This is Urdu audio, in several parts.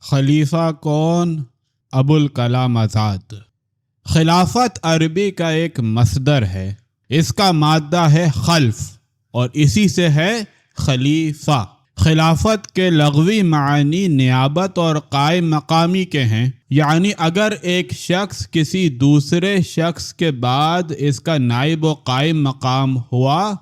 خلیفہ کون؟ ابو الکلام آزاد۔ خلافت عربی کا ایک مصدر ہے، اس کا مادہ ہے خلف اور اسی سے ہے خلیفہ۔ خلافت کے لغوی معنی نیابت اور قائم مقامی کے ہیں، یعنی اگر ایک شخص کسی دوسرے شخص کے بعد اس کا نائب و قائم مقام ہوا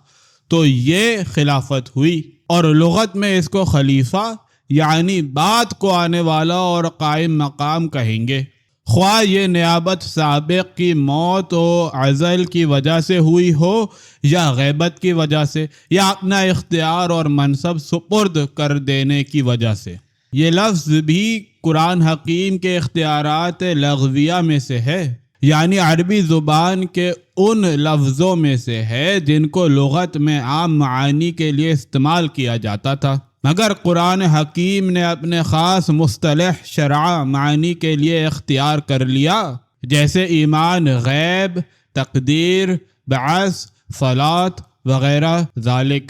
تو یہ خلافت ہوئی، اور لغت میں اس کو خلیفہ یعنی بعد کو آنے والا اور قائم مقام کہیں گے، خواہ یہ نیابت سابق کی موت و عزل کی وجہ سے ہوئی ہو یا غیبت کی وجہ سے یا اپنا اختیار اور منصب سپرد کر دینے کی وجہ سے۔ یہ لفظ بھی قرآن حکیم کے اختیارات لغویہ میں سے ہے، یعنی عربی زبان کے ان لفظوں میں سے ہے جن کو لغت میں عام معانی کے لیے استعمال کیا جاتا تھا، مگر قرآن حکیم نے اپنے خاص مصطلح شرع معنی کے لیے اختیار کر لیا، جیسے ایمان، غیب، تقدیر، بعث، صلاۃ وغیرہ ذالک۔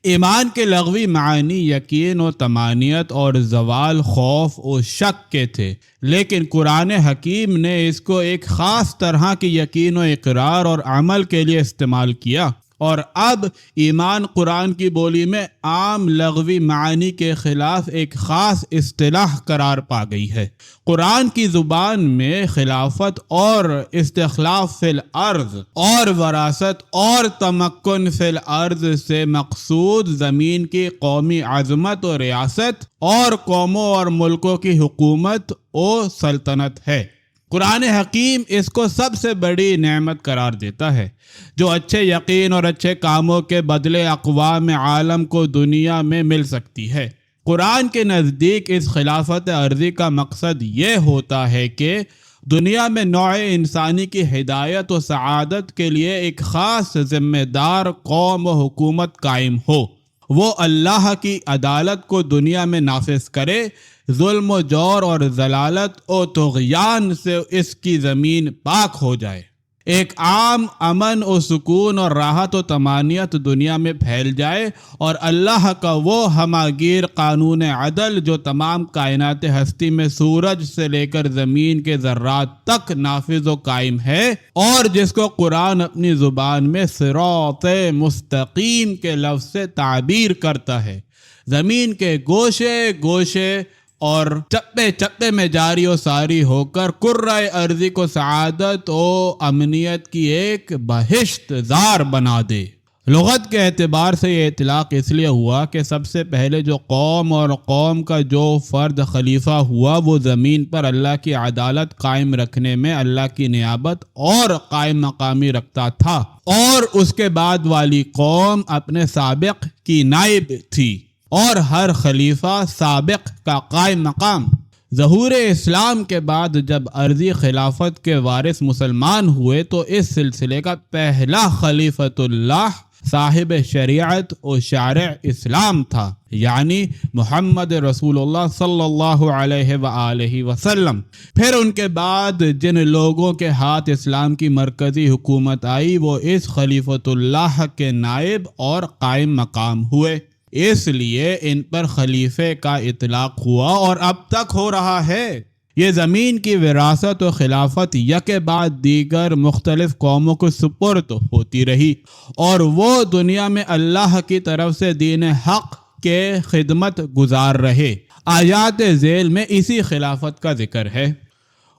ایمان کے لغوی معنی یقین و طمانینت اور زوال خوف و شک کے تھے، لیکن قرآن حکیم نے اس کو ایک خاص طرح کی یقین و اقرار اور عمل کے لیے استعمال کیا، اور اب ایمان قرآن کی بولی میں عام لغوی معنی کے خلاف ایک خاص اصطلاح قرار پا گئی ہے۔ قرآن کی زبان میں خلافت اور استخلاف فی الارض اور وراثت اور تمکن فی الارض سے مقصود زمین کی قومی عظمت و ریاست اور قوموں اور ملکوں کی حکومت و سلطنت ہے۔ قرآن حکیم اس کو سب سے بڑی نعمت قرار دیتا ہے جو اچھے یقین اور اچھے کاموں کے بدلے اقوام عالم کو دنیا میں مل سکتی ہے۔ قرآن کے نزدیک اس خلافت عرضی کا مقصد یہ ہوتا ہے کہ دنیا میں نوع انسانی کی ہدایت و سعادت کے لیے ایک خاص ذمہ دار قوم و حکومت قائم ہو، وہ اللہ کی عدالت کو دنیا میں نافذ کرے، ظلم و جور اور ضلالت و طغیان سے اس کی زمین پاک ہو جائے، ایک عام امن و سکون اور راحت و طمانینت دنیا میں پھیل جائے، اور اللہ کا وہ ہماگیر قانون عدل جو تمام کائنات ہستی میں سورج سے لے کر زمین کے ذرات تک نافذ و قائم ہے، اور جس کو قرآن اپنی زبان میں صراط مستقیم کے لفظ سے تعبیر کرتا ہے، زمین کے گوشے گوشے اور چپے چپے میں جاری و ساری ہو کر کرۂ ارضی کو سعادت و امنیت کی ایک بہشت زار بنا دے۔ لغت کے اعتبار سے یہ اطلاق اس لیے ہوا کہ سب سے پہلے جو قوم اور قوم کا جو فرد خلیفہ ہوا وہ زمین پر اللہ کی عدالت قائم رکھنے میں اللہ کی نیابت اور قائم مقامی رکھتا تھا، اور اس کے بعد والی قوم اپنے سابق کی نائب تھی، اور ہر خلیفہ سابق کا قائم مقام۔ ظہور اسلام کے بعد جب عرضی خلافت کے وارث مسلمان ہوئے تو اس سلسلے کا پہلا خلیفۃ اللہ صاحب شریعت و شارع اسلام تھا، یعنی محمد رسول اللہ صلی اللہ علیہ وآلہ وسلم۔ پھر ان کے بعد جن لوگوں کے ہاتھ اسلام کی مرکزی حکومت آئی وہ اس خلیفۃ اللہ کے نائب اور قائم مقام ہوئے، اس لیے ان پر خلیفے کا اطلاق ہوا اور اب تک ہو رہا ہے۔ یہ زمین کی وراثت و خلافت یکے بعد دیگر مختلف قوموں کو سپرد ہوتی رہی، اور وہ دنیا میں اللہ کی طرف سے دین حق کے خدمت گزار رہے۔ آیات ذیل میں اسی خلافت کا ذکر ہے۔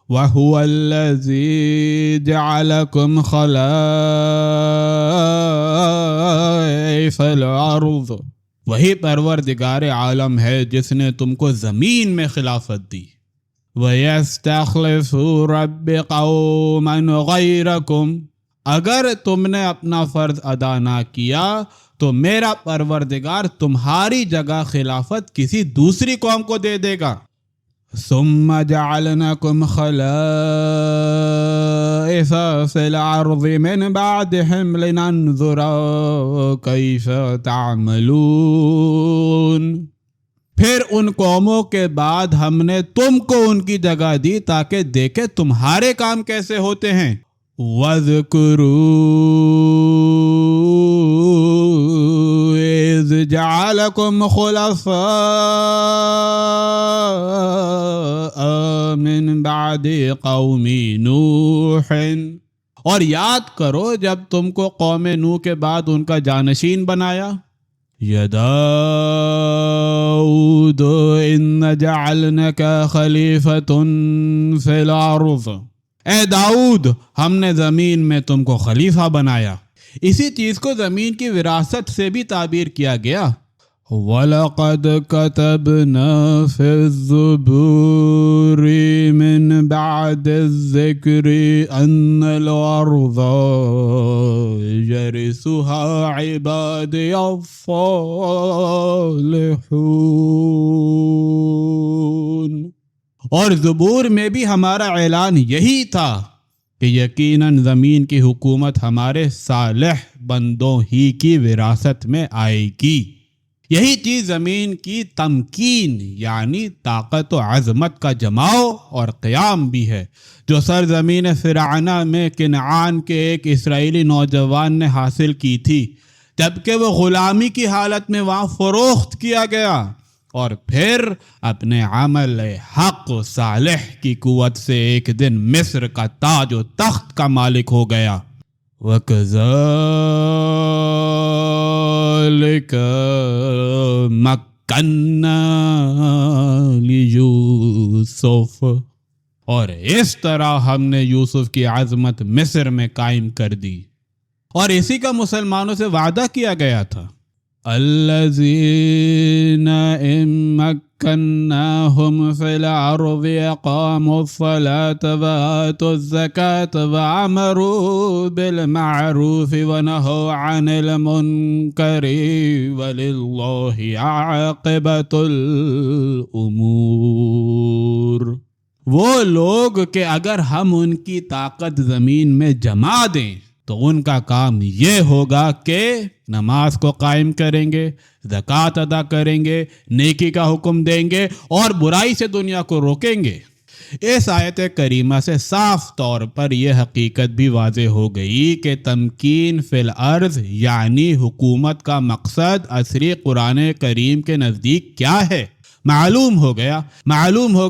وَهُوَ الَّذِي جَعَلَكُمْ خَلَائِفَ الْأَرْضِ، وہی پروردگار عالم ہے جس نے تم کو زمین میں خلافت دی۔ وَيَسْتَخْلِفُ رَبِّ قَوْمًا غَيْرَكُمْ، اگر تم نے اپنا فرض ادا نہ کیا تو میرا پروردگار تمہاری جگہ خلافت کسی دوسری قوم کو دے دے گا۔ ثم جعلناكم خلائف في الأرض من بعدهم لننظر كيف تعملون، پھر ان قوموں کے بعد ہم نے تم کو ان کی جگہ دی تاکہ دیکھے تمہارے کام کیسے ہوتے ہیں۔ وَاذْكُرُوا إِذْ جَعَلَكُمْ خُلَفَاءَ من بعد قوم نوح، اور یاد کرو جب تم کو قوم نوح کے بعد ان کا جانشین بنایا. یا داؤد ان جعلناک خلیفۃ فی الارض، اے داؤد ہم نے زمین میں تم کو خلیفہ بنایا. اسی چیز کو زمین کی وراثت سے بھی تعبیر کیا گیا. وَلَقَدْ كَتَبْنَا فِي الزُّبُورِ مِن بَعْدِ الذِّكْرِ أَنَّ الْأَرْضَ يَرِثُهَا عِبَادِيَ الصَّالِحُونَ. اور زبور میں بھی ہمارا اعلان یہی تھا کہ یقیناً زمین کی حکومت ہمارے صالح بندوں ہی کی وراثت میں آئے گی. یہی چیز زمین کی تمکین یعنی طاقت و عظمت کا جماؤ اور قیام بھی ہے جو سرزمین فرعونہ میں کنعان کے ایک اسرائیلی نوجوان نے حاصل کی تھی، جبکہ وہ غلامی کی حالت میں وہاں فروخت کیا گیا اور پھر اپنے عمل حق و صالح کی قوت سے ایک دن مصر کا تاج و تخت کا مالک ہو گیا. وَكَذَلِكَ مَكَّنَّا لِيُوسُفَ، اور اس طرح ہم نے یوسف کی عظمت مصر میں قائم کر دی. اور اسی کا مسلمانوں سے وعدہ کیا گیا تھا. الذین ان مکناہم فی الارض اقاموا الصلاة وآتوا الزکاة وعمروا بالمعروف ونہوا عن المنکر وللہ عاقبۃ الامور. وہ لوگ کہ اگر ہم ان کی طاقت زمین میں جما دیں تو ان کا کام یہ ہوگا کہ نماز کو قائم کریں گے، زکوٰۃ ادا کریں گے، نیکی کا حکم دیں گے اور برائی سے دنیا کو روکیں گے. اس آیت کریمہ سے صاف طور پر یہ حقیقت بھی واضح ہو گئی کہ تمکین فی الارض یعنی حکومت کا مقصد عصری قرآن کریم کے نزدیک کیا ہے. معلوم ہو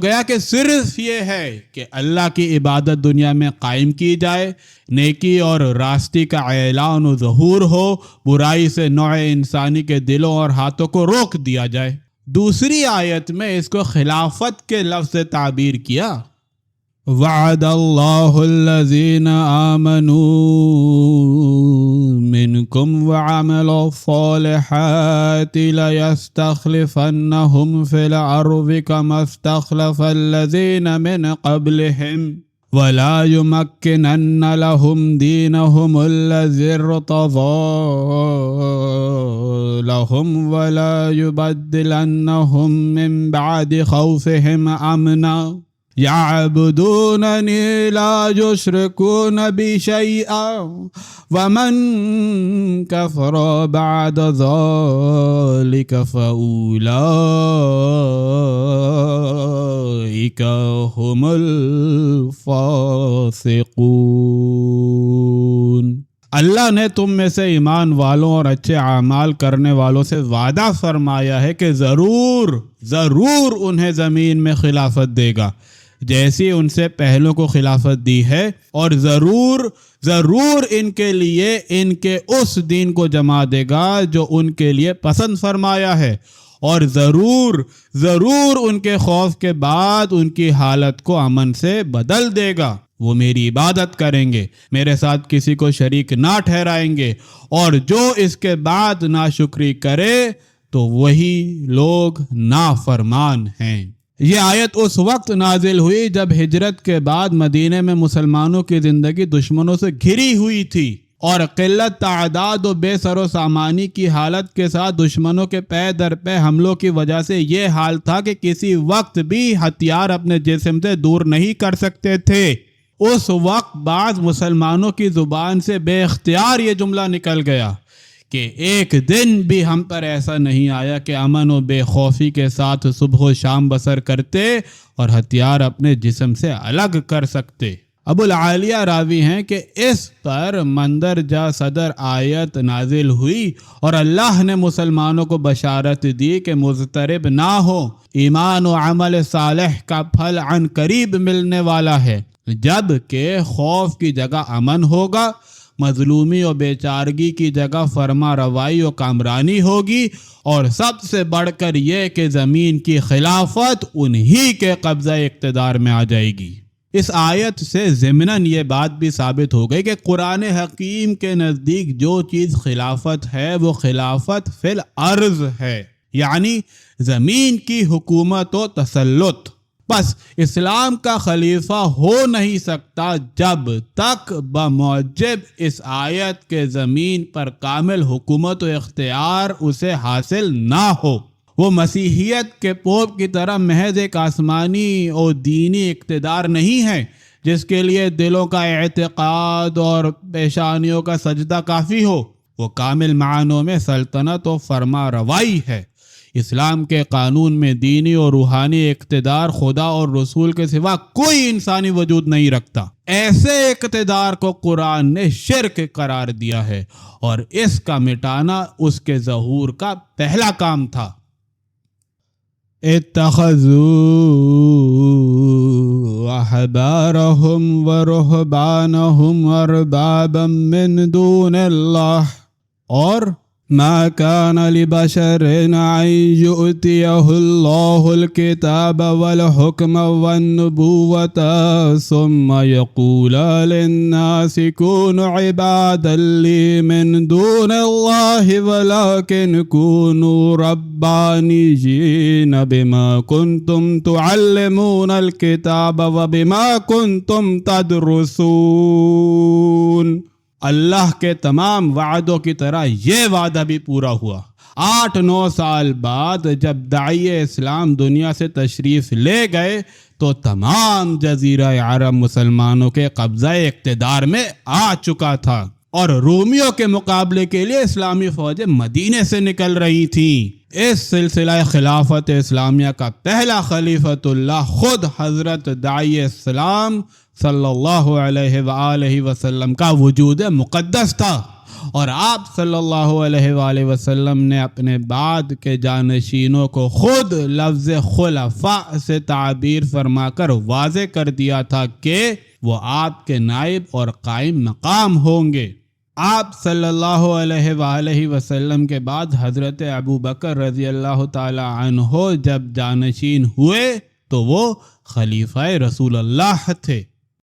گیا کہ صرف یہ ہے کہ اللہ کی عبادت دنیا میں قائم کی جائے، نیکی اور راستی کا اعلان و ظہور ہو، برائی سے نوع انسانی کے دلوں اور ہاتھوں کو روک دیا جائے. دوسری آیت میں اس کو خلافت کے لفظ سے تعبیر کیا. وعد اللہ الذین آمنوا منکم وعملوا الصالحات لیستخلفنہم فی الارض کما استخلف الذین من قبلہم ولا یمکنن لہم دینہم الذی ارتضی لہم ولا یبدلنہم من بعد خوفہم امنا يعبدونني لا يشركون بي شيئا ومن كفر بعد ذلك فأولئك هم الفاسقون. اللہ نے تم میں سے ایمان والوں اور اچھے اعمال کرنے والوں سے وعدہ فرمایا ہے کہ ضرور انہیں زمین میں خلافت دے گا جیسی ان سے پہلوں کو خلافت دی ہے، اور ضرور ان کے لیے ان کے اس دین کو جما دے گا جو ان کے لیے پسند فرمایا ہے، اور ضرور ان کے خوف کے بعد ان کی حالت کو امن سے بدل دے گا. وہ میری عبادت کریں گے، میرے ساتھ کسی کو شریک نہ ٹھہرائیں گے، اور جو اس کے بعد ناشکری کرے تو وہی لوگ نافرمان ہیں. یہ آیت اس وقت نازل ہوئی جب ہجرت کے بعد مدینے میں مسلمانوں کی زندگی دشمنوں سے گھری ہوئی تھی، اور قلت تعداد و بے سر و سامانی کی حالت کے ساتھ دشمنوں کے پے در پے حملوں کی وجہ سے یہ حال تھا کہ کسی وقت بھی ہتھیار اپنے جسم سے دور نہیں کر سکتے تھے. اس وقت بعض مسلمانوں کی زبان سے بے اختیار یہ جملہ نکل گیا کہ ایک دن بھی ہم پر ایسا نہیں آیا کہ امن و بے خوفی کے ساتھ صبح و شام بسر کرتے اور ہتھیار اپنے جسم سے الگ کر سکتے. ابو العالیہ راوی ہیں کہ اس پر مندرجہ صدر آیت نازل ہوئی اور اللہ نے مسلمانوں کو بشارت دی کہ مضطرب نہ ہو، ایمان و عمل صالح کا پھل عن قریب ملنے والا ہے، جب کہ خوف کی جگہ امن ہوگا، مظلومی و بیچارگی کی جگہ فرما روائی و کامرانی ہوگی، اور سب سے بڑھ کر یہ کہ زمین کی خلافت انہی کے قبضہ اقتدار میں آ جائے گی۔ اس آیت سے ضمناً یہ بات بھی ثابت ہو گئی کہ قرآن حکیم کے نزدیک جو چیز خلافت ہے وہ خلافت فی الارض ہے، یعنی زمین کی حکومت و تسلط۔ بس اسلام کا خلیفہ ہو نہیں سکتا جب تک بموجب اس آیت کے زمین پر کامل حکومت و اختیار اسے حاصل نہ ہو۔ وہ مسیحیت کے پوپ کی طرح محض ایک آسمانی اور دینی اقتدار نہیں ہے جس کے لیے دلوں کا اعتقاد اور پیشانیوں کا سجدہ کافی ہو۔ وہ کامل معنوں میں سلطنت و فرما روائی ہے۔ اسلام کے قانون میں دینی اور روحانی اقتدار خدا اور رسول کے سوا کوئی انسانی وجود نہیں رکھتا۔ ایسے اقتدار کو قرآن نے شرک قرار دیا ہے اور اس کا مٹانا اس کے ظہور کا پہلا کام تھا۔ اتخذوا احبارهم ورهبانهم اربابا من دون اللہ، اور ما كان لبشر ان يؤتيه الله الكتاب والحكم والنبوة ثم يقول للناس كونوا عبادا لي من دون الله ولكن كونوا ربانيين بما كنتم تعلمون الكتاب وبما كنتم تدرسون۔ اللہ کے تمام وعدوں کی طرح یہ وعدہ بھی پورا ہوا۔ 8-9 سال بعد جب داعی اسلام دنیا سے تشریف لے گئے تو تمام جزیرہ عرب مسلمانوں کے قبضہ اقتدار میں آ چکا تھا، اور رومیوں کے مقابلے کے لیے اسلامی فوجیں مدینے سے نکل رہی تھیں۔ اس سلسلہ خلافت اسلامیہ کا پہلا خلیفۃ اللہ خود حضرت داعی اسلام صلی اللہ علیہ وآلہ وسلم کا وجود مقدس تھا، اور آپ صلی اللہ علیہ وآلہ وسلم نے اپنے بعد کے جانشینوں کو خود لفظ خلفاء سے تعبیر فرما کر واضح کر دیا تھا کہ وہ آپ کے نائب اور قائم مقام ہوں گے۔ آپ صلی اللہ علیہ وآلہ وسلم کے بعد حضرت ابو بکر رضی اللہ تعالی عنہ جب جانشین ہوئے تو وہ خلیفہ رسول اللہ تھے۔